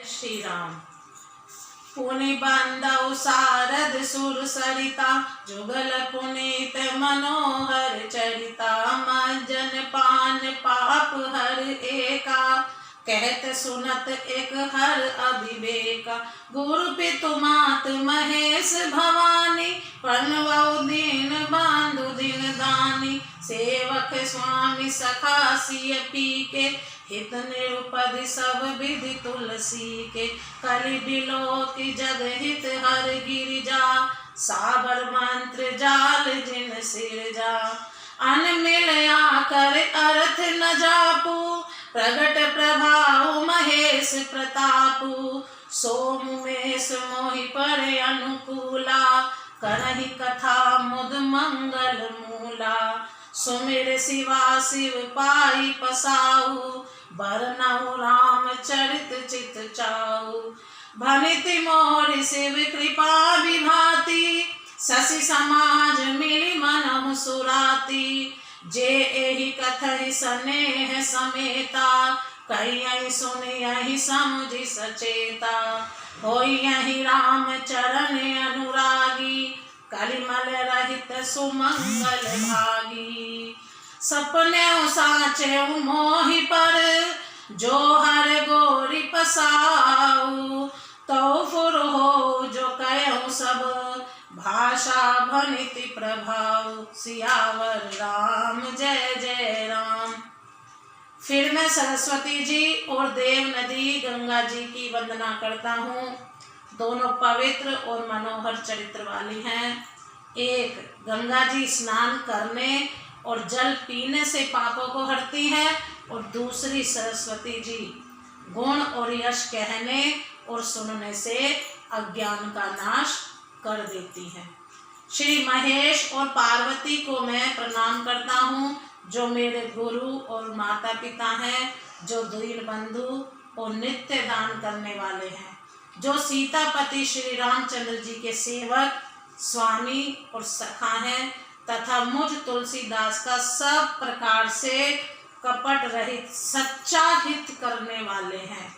श्री राम। पुनि बंदौ सारद सुर सरिता, जुगल पुनीत मनोहर चरिता। मज्जन पान पाप हर एका, कहत सुनत एक हर अविवेका। गुरु पितु मात महेश भवानी, पन्नवौ दीन बांधु दिन दानी। सेवक स्वामी सखा सिय पीके, हित निरुपधि सब विधि तुलसी के। कलि बिलो की जग हित हर गिरिजा, साबर मंत्र जाल जिन सिरजा। अनमिल आकर अर्थ न जापू, प्रगट प्रभाव महेश प्रतापु। सोमुमेश मोहि पर अनुकूला, करहि कथा मुद मंगल मूला। सुमिर शिवा शिव पाई पसाऊ, बरनऊ राम चरित चित चाऊ। भनिति मोर शिव कृपा विभाति, शशि समाज मिलि मनहु सुराती। जे एहि कथहि स्नेह समेता, कहियहि सुनियहि समुझि सचेता। होइयहि राम चरण अनुरागी, कलिमल रहित सुमंगल भागी। सपने साचे मोहि पर, जो हर गोरि पसाऊ। तो फुर हो जो कयऊ सब, भाषा भनिति प्रभाव। सियावर राम जय जय राम। फिर मैं सरस्वती जी और देव नदी गंगा जी की वंदना करता हूँ। दोनों पवित्र और मनोहर चरित्र वाली हैं। एक गंगा जी स्नान करने और जल पीने से पापों को हरती है, और दूसरी सरस्वती जी गुण और यश कहने और सुनने से अज्ञान का नाश कर देती है। श्री महेश और पार्वती को मैं प्रणाम करता हूँ, जो मेरे गुरु और माता पिता हैं, जो दीन बंधु और नित्य दान करने वाले हैं, जो सीतापति श्री रामचंद्र जी के सेवक स्वामी और सखा हैं, तथा मुझ तुलसीदास का सब प्रकार से कपट रहित सच्चा हित करने वाले हैं।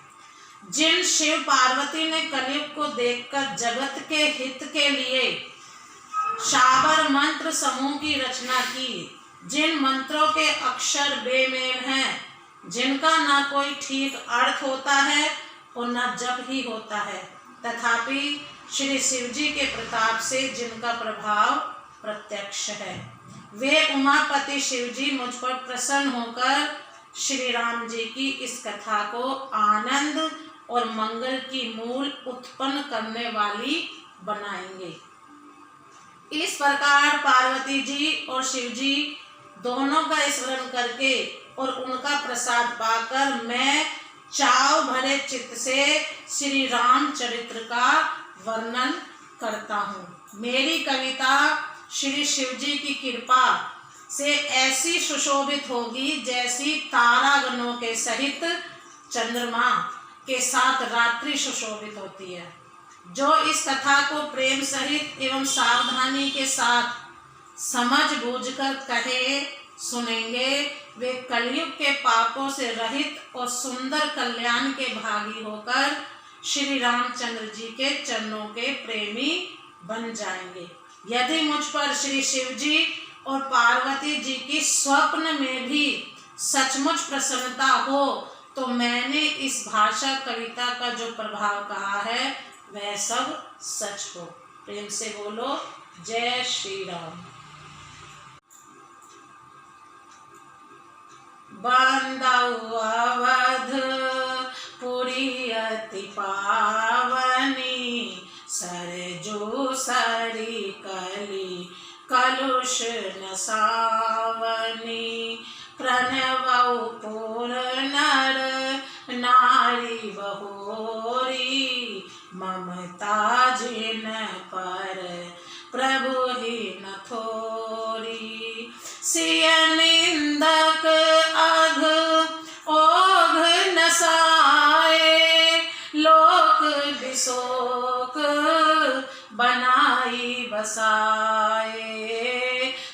जिन शिव पार्वती ने कलयुग को देखकर जगत के हित के लिए शाबर मंत्र समूह की रचना की, जिन मंत्रों के अक्षर बेमेल हैं, जिनका ना कोई ठीक अर्थ होता है और न जप ही होता है, तथापि श्री शिव जी के प्रताप से जिनका प्रभाव प्रत्यक्ष है, वे उमापति शिव जी मुझ पर प्रसन्न होकर श्री राम जी की इस कथा को आनंद और मंगल की मूल उत्पन्न करने वाली बनाएंगे। इस प्रकार पार्वती जी और शिव जी दोनों का स्मरण करके और उनका प्रसाद पाकर मैं चाव भरे चित्त से श्री राम चरित्र का वर्णन करता हूँ। मेरी कविता श्री शिव जी की कृपा से ऐसी सुशोभित होगी, जैसी तारागणों के सहित चंद्रमा के साथ रात्रि सुशोभित होती है। जो इस कथा को प्रेम सहित एवं सावधानी के साथ समझ बूझकर कहे सुनेंगे, वे कलयुग के पापों से रहित और सुंदर कल्याण के भागी होकर श्री रामचंद्र जी के चरणों के प्रेमी बन जाएंगे। यदि मुझ पर श्री शिव जी और पार्वती जी की स्वप्न में भी सचमुच प्रसन्नता हो, तो मैंने इस भाषा कविता का जो प्रभाव कहा है वह सब सच हो। प्रेम से बोलो जय श्री राम। बंदौ अवध पुरी अति पावनी, सरजू सरी कली कलुष नसावनी। प्रणवौ पुर नर नारी बहोरी, ममता जिन पर प्रभु ही न थोरी। सिय निंदक अघ ओघ नसाए, लोक विशोक बनाई बसाए।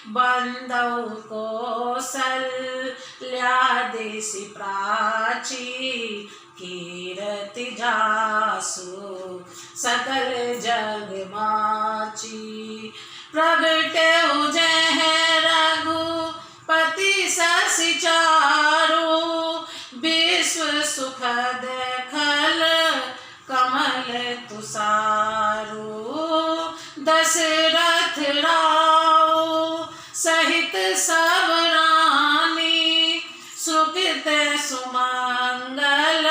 बंदौ कौशल्या देसी प्राची, कीरति जासु सकल जग माची। प्रगटे जय रघुपति शशि चारु विश्व सुखद खल कमल तुषारु। दशरथ राव सहित सब रानी सुकृत सुमंगल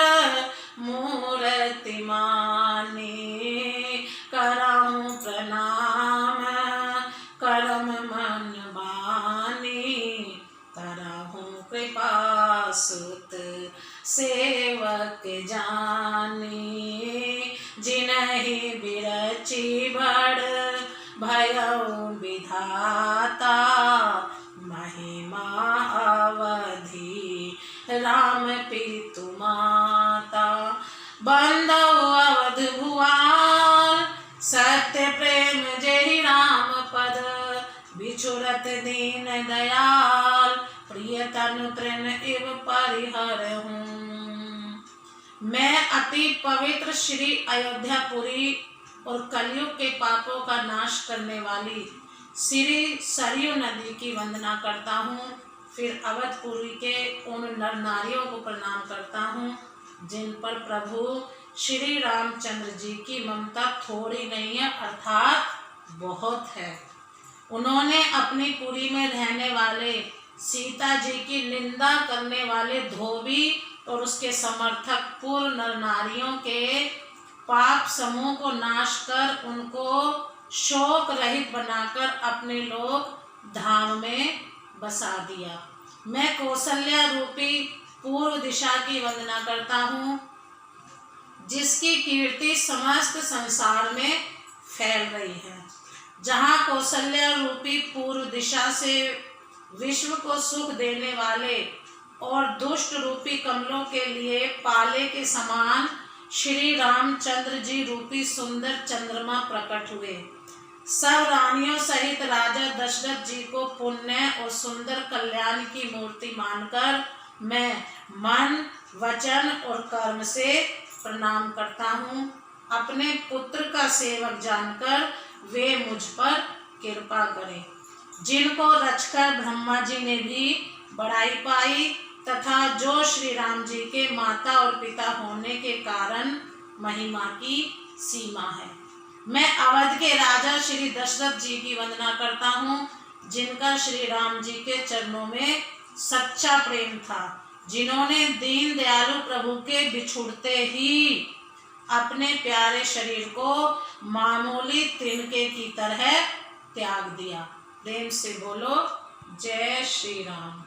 मूर्ति मानी। करऊं प्रणाम करम मन बानी करहूं कृपा सुत सेवक जानी। जिनहि बिरची बड़ भयउ विधाता महिमा अवधि राम पितु माता। बंदौ अवध भुआल सत्य प्रेम जेहि राम पद बिछुरत दीन दयाल प्रिय तनु तृण इव परिहरहूं। मैं अति पवित्र श्री अयोध्यापुरी और कलयुग के पापों का नाश करने वाली श्री सरयू नदी की वंदना करता हूँ। फिर अवधपुरी के उन नर नारियों को प्रणाम करता हूँ जिन पर प्रभु श्री रामचंद्र जी की ममता थोड़ी नहीं है अर्थात बहुत है। उन्होंने अपनी पुरी में रहने वाले सीता जी की निंदा करने वाले धोबी और उसके समर्थक पूर्व नर नारियों के पाप समूह को नाश कर उनको शोक रहित बनाकर अपने लोक धाम में बसा दिया। मैं कौशल्या रूपी पूर्व दिशा की वंदना करता हूँ जिसकी कीर्ति समस्त संसार में फैल रही है। जहाँ कौशल्या रूपी पूर्व दिशा से विश्व को सुख देने वाले और दुष्ट रूपी कमलों के लिए पाले के समान श्री रामचंद्र जी रूपी सुंदर चंद्रमा प्रकट हुए। सब रानियों सहित राजा दशरथ जी को पुण्य और सुंदर कल्याण की मूर्ति मानकर मैं मन वचन और कर्म से प्रणाम करता हूँ। अपने पुत्र का सेवक जानकर वे मुझ पर कृपा करें। जिनको रचकर ब्रह्मा जी ने भी बड़ाई पाई तथा जो श्री राम जी के माता और पिता होने के कारण महिमा की सीमा है। मैं अवध के राजा श्री दशरथ जी की वंदना करता हूँ जिनका श्री राम जी के चरणों में सच्चा प्रेम था। जिन्होंने दीन दयालु प्रभु के बिछुड़ते ही अपने प्यारे शरीर को मामूली तिनके की तरह त्याग दिया। प्रेम से बोलो जय श्री राम।